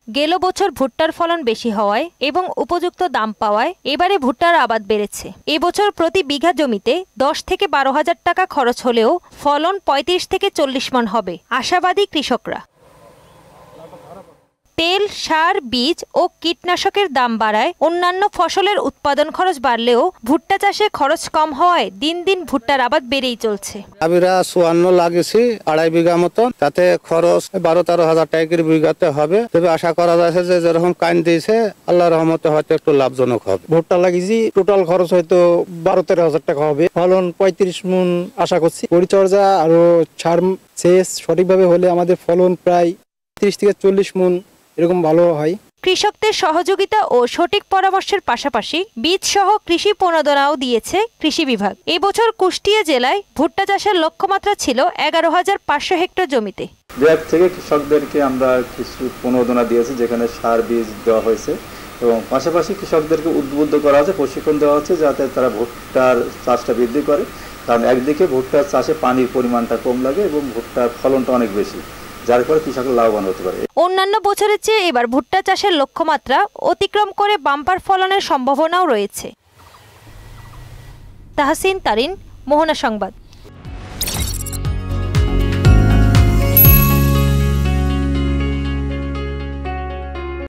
গেল বছর ভুট্টার ফলন বেশি হওয়ায় এবং উপযুক্ত দাম পাওয়ায় এবারে ভুট্টার আবাদ বেড়েছে। এবছর প্রতি বিঘা জমিতে 10 থেকে 12,000 টাকা খরচ হলেও ফলন 35 থেকে 40 মণ হবে, আশাবাদী কৃষকরা। তেল, সার, বীজ ও কীটনাশকের দাম বাড়ায় অন্যান্য ফসলের উৎপাদন খরচ বাড়লেও ভুট্টা চাষে খরচ কম হওয়ায় দিন দিন ভুট্টার আবাদ বেড়েই চলছে। আবিরা 54 লাগিয়েছি 2.5 বিঘা মতন, তাতে খরচ 12-13 হাজার টাকা বিঘাতে হবে। তবে আশা করা যাচ্ছে যে যেরকম কাইন দিয়েছে আল্লাহর রহমতে হয়তো একটু লাভজনক হবে। ভুট্টা লাগিয়েছি, টোটাল খরচ হয়তো 12-13 হাজার টাকা হবে। ফলন 35 মণ আশা করছি। পরিচর্যা আর সার সেচ সঠিকভাবে হলে আমাদের ফলন প্রায় 30 থেকে 40 মণ এরকম ভালো হয়। কৃষকদের সহযোগিতা ও সঠিক পরামর্শের পাশাপাশি বীজ সহ কৃষি প্রণোদনাও দিয়েছে কৃষি বিভাগ। এবছর কুষ্টিয়া জেলায় ভুট্টা চাষের লক্ষ্যমাত্রা ছিল 11,500 হেক্টর জমিতে। বিভাগ থেকে কৃষকদেরকে আমরা কিছু প্রণোদনা দিয়েছি, যেখানে সার বীজ দেওয়া হয়েছে এবং পাশাপাশি কৃষকদেরকে উদ্বুদ্ধ করা হচ্ছে, প্রশিক্ষণ দেওয়া হচ্ছে যাতে তারা ভুট্টার চাষটা বৃদ্ধি করে। কারণ একদিকে ভুট্টার চাষে পানির পরিমাণটা কম লাগে এবং ভুট্টার ফলনটা অনেক বেশি, যার ফলে কৃষকরা লাভবান হতে পারে। অন্যান্য বছরের চেয়ে এবার ভুট্টা চাষের লক্ষ্যমাত্রা অতিক্রম করে বাম্পার ফলনের সম্ভাবনাও রয়েছে। তাহসিন তারিন, মোহনা সংবাদ।